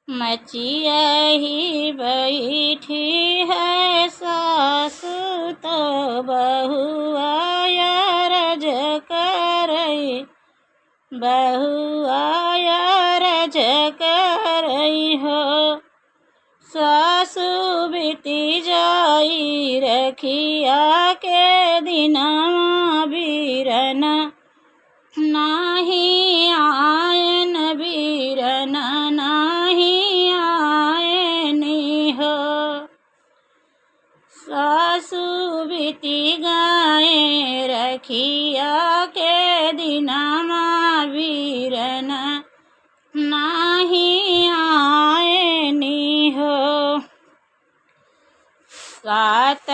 मचिया ही बैठी है सासु तो बहुआ रज करई, बहुआ रज करई हो। सासु बीती जाई रखिया के दिनवा बीरन, नाही आयन बीरन नाही आयनी हो। सासु बीती गाए रखिया के दिनमा बीरन, नाही आयनी हो। सात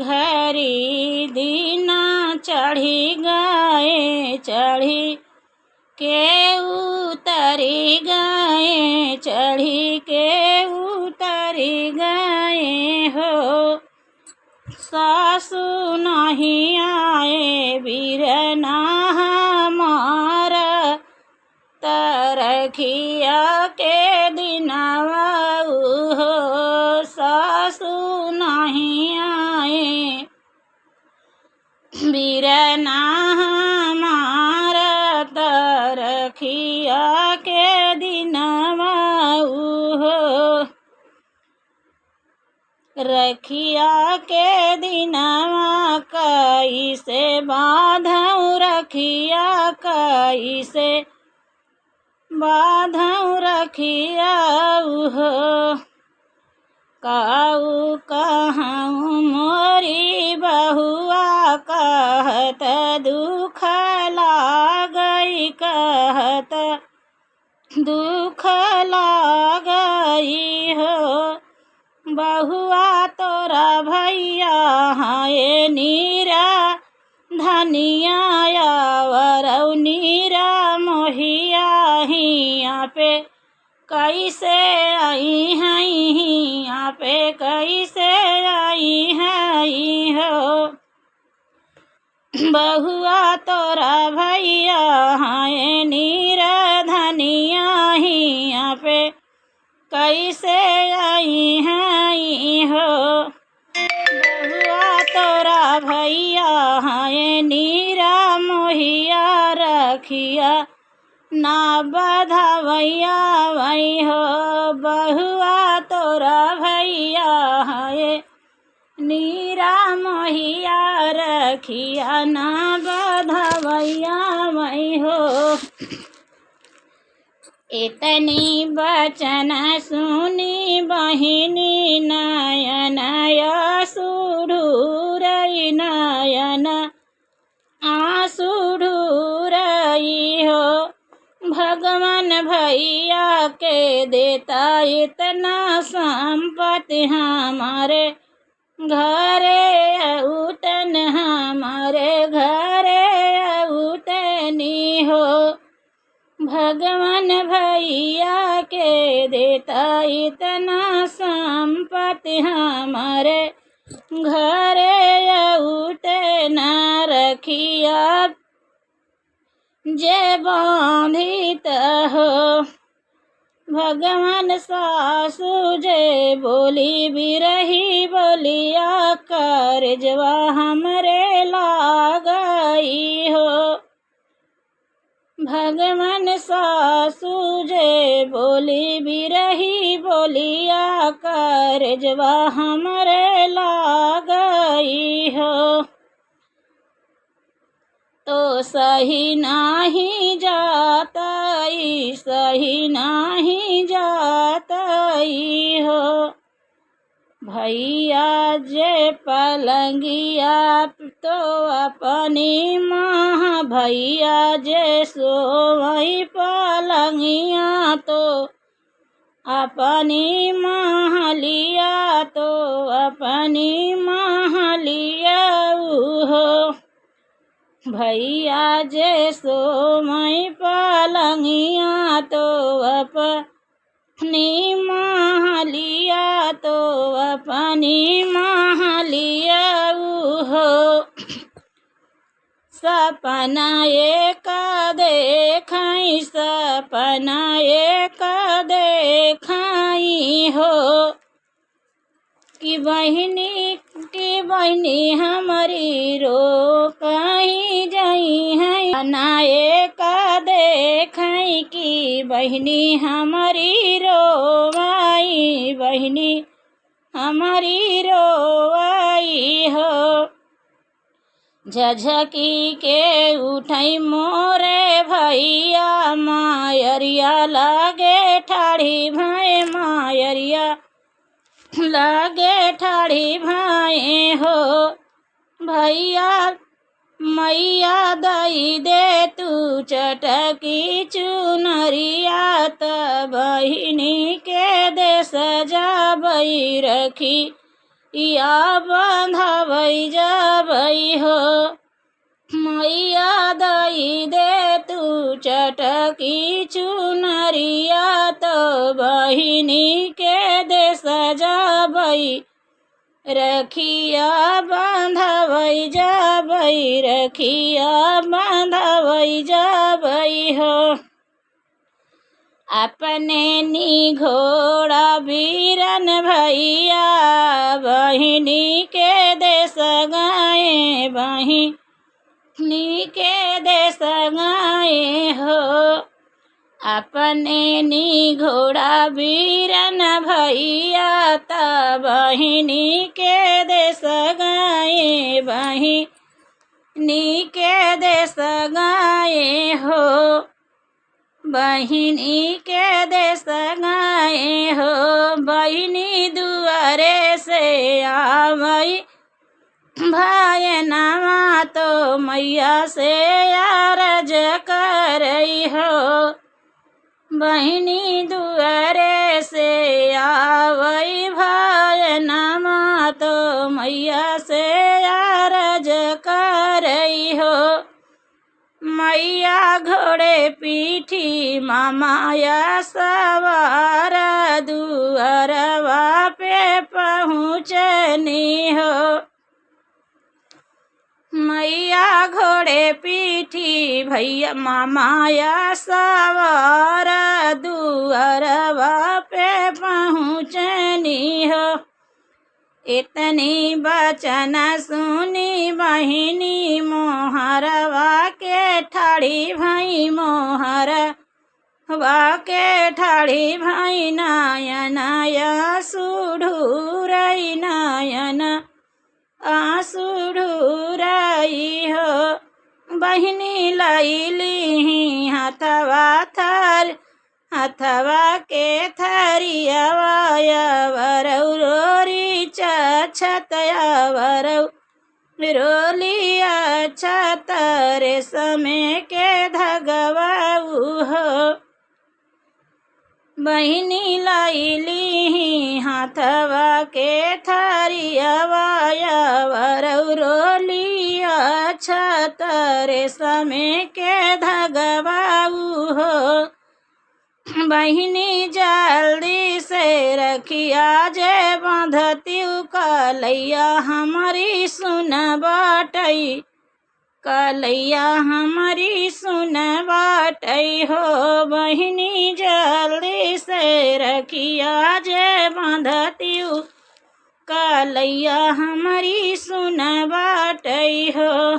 घरी दिना चढ़ी गए, चढ़ी के उतरी गए, चढ़ी के उतरी गए हो। सासु नहीं आए बीरना हमारा, तरखिया के दिनवा हो। सासु नहीं आए बीरना हमारा, तरखिया के दिनवा हो। रखिया के दिनवा कैसे बाँधऊ, रखिया कैसे बाँधऊ रखिया हो। काऊ कहूँ मोरी बहुआ, कहत दुख लागई, कहत दुख लागई हो। बहुआ तोरा भैया हाय नीरा धनिया वरौ नीरा मोहिया हिया पे कैसे आई हैं, हिया पे कैसे आई हैं हो। बहुआ तोरा भैया हाय नीरा धनिया हिया पे कैसे आई हैं हो। बहुआ तोरा भैया हाय नीरा मोहिया रखिया ना बधावैया वही हो। बहुआ तोरा भैया हाय नीरा मोहिया रखिया ना बधावैया वही हो। इतनी बचन सुनी बहिनी नयन सुढूरई, नयन आंसू ढूरई हो। भगवान भैया के देता इतना संपत्ति, हमारे घरे उतन, हमारे घरे उतनी हो। भगवान भैया के देता इतना संपत्ति, हमारे घरे उतना रखिया जे बांधित हो। भगवान सासु जे बोली बिरही बोलिया, करजवा हमरे लागई हो। भगवान सासु जे बोली बिरही बोलिया, करजवा हमरे लागई हो। तो सही नाही जातई, सही नाही जातई हो। भैया जे पलंगिया तो अपनी माँ, भैया जे सोवई पलंगिया तो अपनी माँ लिया, तो अपनी माँ लिया हो। भैया जे सोवई पलंगिया तो अपनी माँ लिया, तो अपनी माँ लिया हो। सपना एक देखई, सपना एक देखई जाई हो कि बहिनी हमारी रो कहीं जाई है नाये का देखई कि बहिनी हमारी रोवाई बहिनी हमारी रोवाई हो झझकी के उठई मोरे भैया मायरिया लागे ठाड़ी भाई मायरिया लागे ठाड़ी भाई हो भैया मैया दई दे तू चटकी चुनरिया त बहिनी के दे सजाबई रखी या बंधावई जाबई हो मैया दई दे तू चटकी चुनरिया तो बहिनी के दे सजाबई रखिया बंधावई जाबई रखिया बंधावई जाबई हो अपने नी घोड़ा बीरन भैया बहिनी के दे सगाए बहिनी के दे सगाए हो अपने नी घोड़ा बीरन भैया त बहिनी के दे सगाए बहिनी के दे सगाए हो बहिनी के दे सगाए हो बहिनी दुआरे से आवई भाई नामा तो मैया से अरज करई हो बहिनी दुआरे से आवई भाई नामा तो मैया से अरज करई हो मैया घोड़े पीठी मामाया सवार दुअरवा पे पहुँचनी हो मैया घोड़े पीठी भैया मामाया सवार दुअरवा पे पहुँचनी हो इतनी बचन सुनी बहिनी मोहरवा के ठाड़ी भाई मोहरवा के ठाड़ी भाई नायन आंसू ढूरई नायन आंसू ढूरई हो बहिनी लईली हथवा के थरियावाया वरौ रोरी छतया वरौ रोलिया छत रेशमे के धगवाऊ हो बहिनी लईली हाथवा के थरियावाया वरौ रोलिया छत रेशमे के धगवाऊ हो बहिनी जल्दी से रखिया जे बांधतियु कलैया हमारी सुन बाटई कलैया हमारी सुन बाटई हो बहिनी जल्दी से रखिया जे बांधतियु कलैया हमारी सुन बाटई हो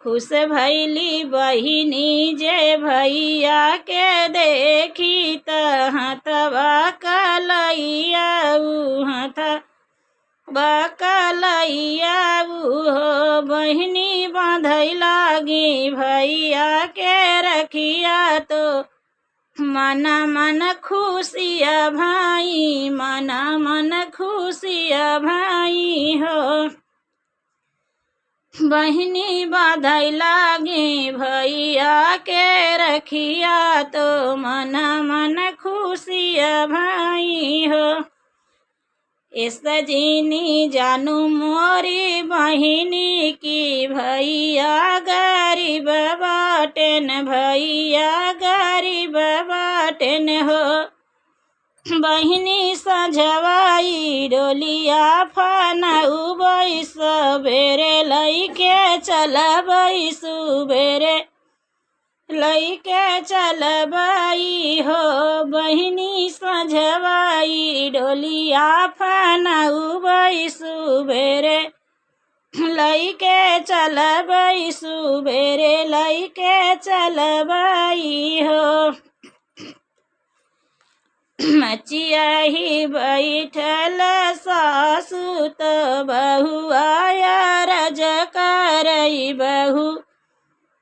खुश भैली बहिनी जे भैया के देखी त हथवा कलैया हथवा कलैया हो बहिनी बांधई लागी भैया के रखिया तो मन खुशिया भाई मन खुशिया भाई हो बहिनी बांधई लागी भैया के रखिया तो मन खुशिया भाई हो इस जीनी जानू मोरी बहिनी की भैया गरीब बाटन भैया गरीब बाटन हो बहिनी सजवाई डोलिया फनउबई सबेरे लईके चलबई सुबेरे लइके चलबई हो बहिनी सझवाई डोलिया फनउबई सुबेरे लइके चलबई सुबेरे लइके चलबई हो मचियाही बैठल सासु तो बहुआया रज करई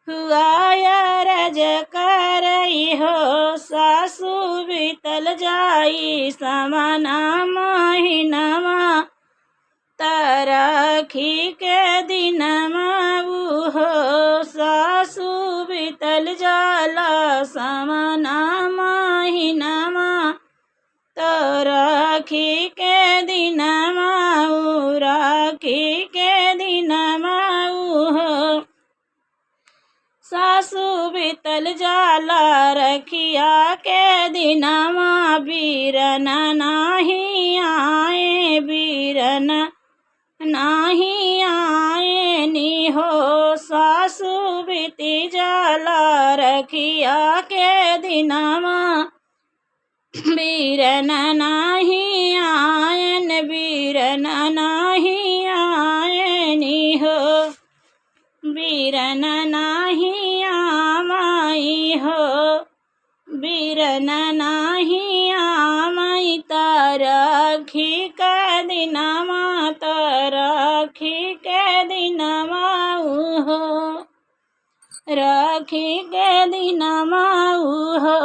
हुआया रज करई हो सासु बीतल जाई समना महीनमा तरखी के दिनमा हो सासु बीतल जाला समना महीनमा तरखी के दिनमा राखी के दिनमा हो सासु बीतल जाला रखिया के दिनमा बीरन नाही आए बीरन नाही आए नी हो सासु बीती जाला रखिया के दिनमा बीरन नाही आयन बीरन नाही आयनी हो बीरन नाही आमाई हो बीरन नाही आमाई तरखी के दिनमा तरखी के दिनमा हो रखी के दिनमा हो